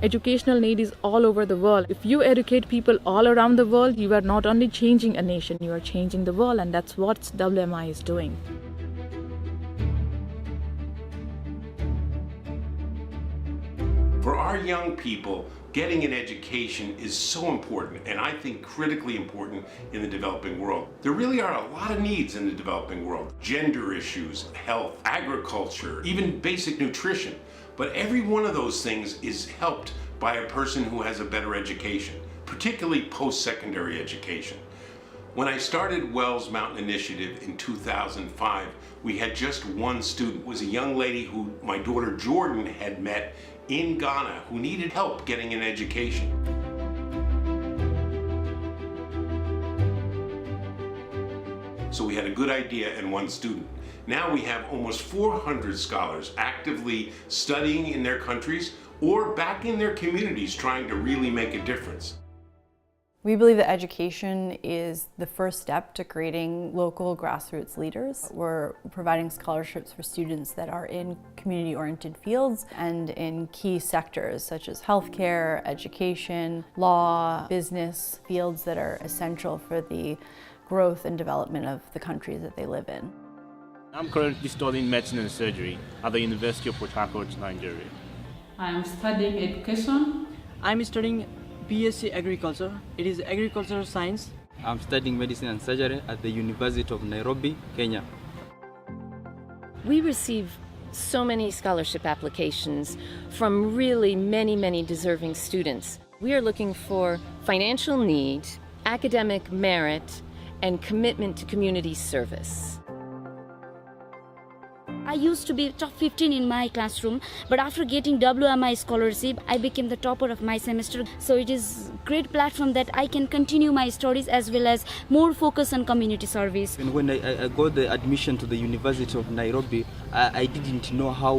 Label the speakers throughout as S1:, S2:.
S1: Educational need is all over the world. If you educate people all around the world, you are not only changing a nation, you are changing the world, and that's what WMI is doing.
S2: For our young people, getting an education is so important, and I think critically important in the developing world. There really are a lot of needs in the developing world. Gender issues, health, agriculture, even basic nutrition. But every one of those things is helped by a person who has a better education, particularly post-secondary education. When I started Wells Mountain Initiative in 2005, we had just one student. It was a young lady who my daughter Jordan had met in Ghana who needed help getting an education. So we had a good idea and one student. Now we have almost 400 scholars actively studying in their countries or back in their communities trying to really make a difference.
S3: We believe that education is the first step to creating local grassroots leaders. We're providing scholarships for students that are in community-oriented fields and in key sectors such as healthcare, education, law, business, fields that are essential for the growth and development of the countries that they live in.
S4: I'm currently studying medicine and surgery at the University of Port Harcourt, Nigeria.
S5: I'm studying education.
S6: I'm studying BSc Agriculture. It is agricultural science.
S7: I'm studying medicine and surgery at the University of Nairobi, Kenya.
S8: We receive so many scholarship applications from really many deserving students. We are looking for financial need, academic merit, and commitment to community service.
S9: I used to be top 15 in my classroom, but after getting WMI scholarship, I became the topper of my semester. So it is a great platform that I can continue my studies as well as more focus on community service.
S7: And when I got the admission to the University of Nairobi, I didn't know how,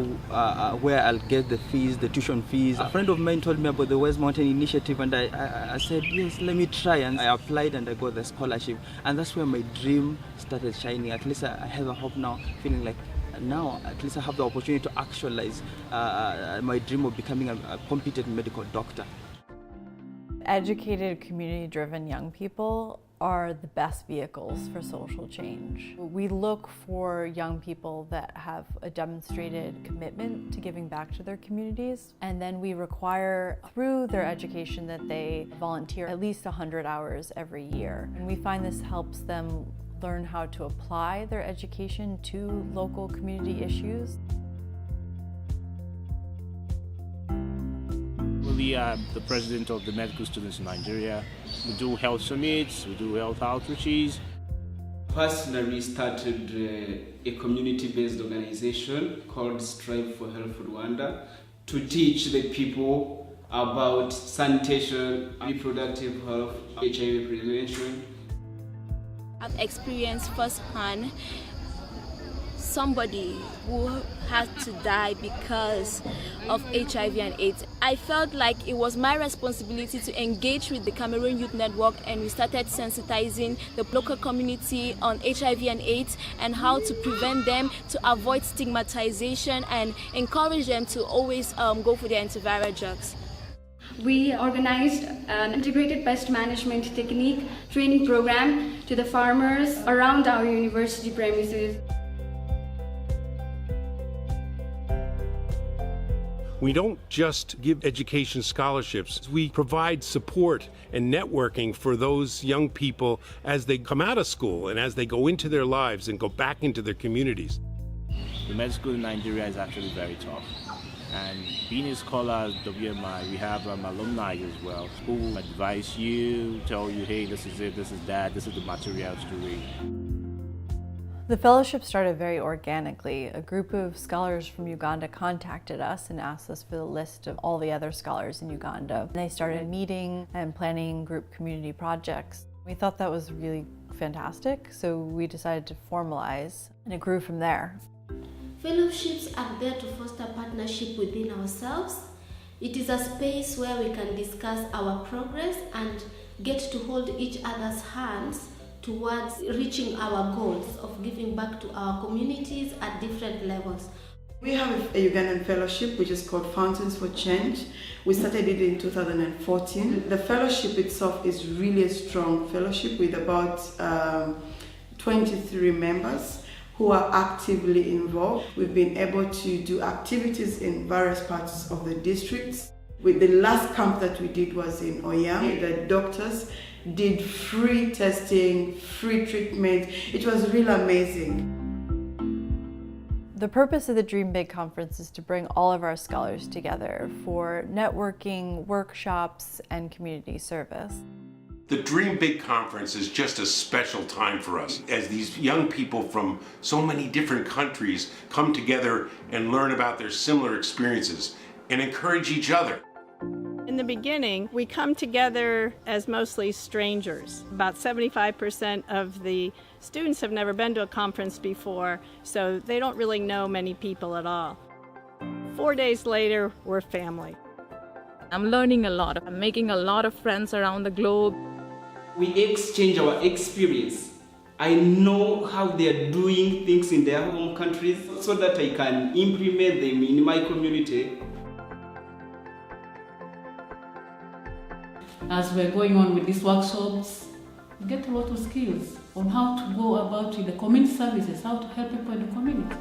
S7: where I'll get the fees, the tuition fees. A friend of mine told me about the West Mountain Initiative, and I said, yes, let me try. And I applied and I got the scholarship. And that's where my dream started shining. At least I have a hope now, feeling like now at least I have the opportunity to actualize my dream of becoming a competent medical doctor.
S3: Educated, community-driven young people are the best vehicles for social change. We look for young people that have a demonstrated commitment to giving back to their communities, and then we require through their education that they volunteer at least 100 hours every year. And we find this helps them learn how to apply their education to local community issues.
S4: We are the president of the medical students in Nigeria. We do health summits, we do health outreaches.
S10: Personally started a community-based organization called Strive for Health Rwanda to teach the people about sanitation, reproductive health, HIV prevention.
S11: I've experienced firsthand somebody who had to die because of HIV and AIDS. I felt like it was my responsibility to engage with the Cameroon Youth Network, and we started sensitizing the local community on HIV and AIDS and how to prevent them, to avoid stigmatization, and encourage them to always go for their antiviral drugs.
S12: We organized an integrated pest management technique training program to the farmers around our university premises.
S2: We don't just give education scholarships, we provide support and networking for those young people as they come out of school and as they go into their lives and go back into their communities.
S4: The med school in Nigeria is actually very tough. And being a scholar at WMI, we have alumni as well who advise you, tell you, hey, this is it, this is that, this is the materials to read.
S3: The fellowship started very organically. A group of scholars from Uganda contacted us and asked us for the list of all the other scholars in Uganda. And they started meeting and planning group community projects. We thought that was really fantastic, so we decided to formalize, and it grew from there.
S13: Fellowships are there to foster partnership within ourselves. It is a space where we can discuss our progress and get to hold each other's hands towards reaching our goals of giving back to our communities at different levels.
S14: We have a Ugandan fellowship which is called Fountains for Change. We started it in 2014. The fellowship itself is really a strong fellowship with about 23 members who are actively involved. We've been able to do activities in various parts of the districts. With the last camp that we did was in Oyam. The doctors did free testing, free treatment. It was really amazing.
S3: The purpose of the Dream Big Conference is to bring all of our scholars together for networking, workshops, and community service.
S2: The Dream Big Conference is just a special time for us as these young people from so many different countries come together and learn about their similar experiences and encourage each other.
S15: In the beginning, we come together as mostly strangers. About 75% of the students have never been to a conference before, so they don't really know many people at all. 4 days later, we're family.
S1: I'm learning a lot. I'm making a lot of friends around the globe.
S10: We exchange our experience. I know how they are doing things in their home countries so that I can implement them in my community.
S5: As we're going on with these workshops, we get a lot of skills on how to go about with the community services, how to help people in the community.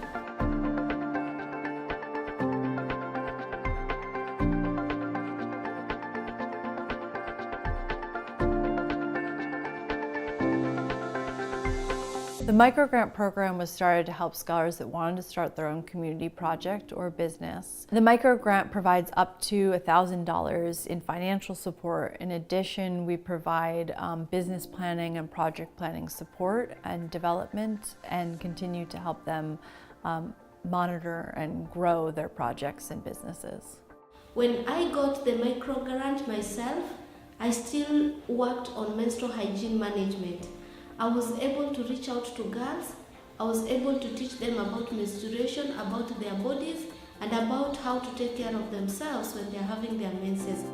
S3: The microgrant program was started to help scholars that wanted to start their own community project or business. The microgrant provides up to $1,000 in financial support. In addition, we provide business planning and project planning support and development, and continue to help them monitor and grow their projects and businesses.
S13: When I got the microgrant myself, I still worked on menstrual hygiene management. I was able to reach out to girls. I was able to teach them about menstruation, about their bodies, and about how to take care of themselves when they're having their menses.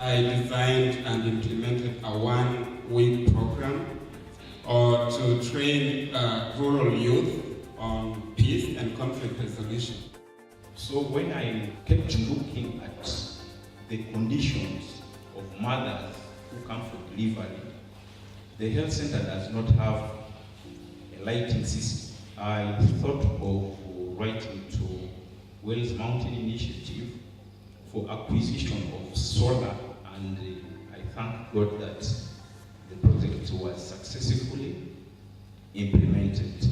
S16: I designed and implemented a one-week program to train rural youth on peace and conflict resolution.
S17: So when I kept looking at the conditions of mothers who come for delivery, the health center does not have a lighting system. I thought of writing to Wales Mountain Initiative for acquisition of solar, and I thank God that the project was successfully implemented.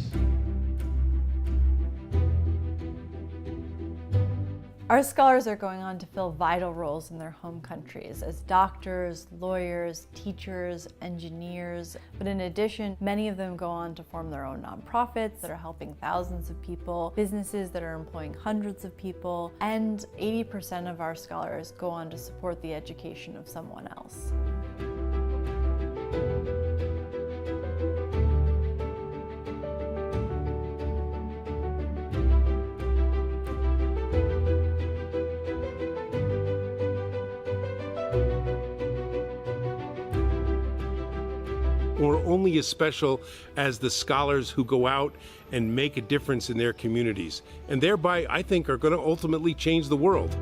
S3: Our scholars are going on to fill vital roles in their home countries as doctors, lawyers, teachers, engineers. But in addition, many of them go on to form their own nonprofits that are helping thousands of people, businesses that are employing hundreds of people, and 80% of our scholars go on to support the education of someone else.
S2: We're only as special as the scholars who go out and make a difference in their communities, and thereby, I think, are going to ultimately change the world.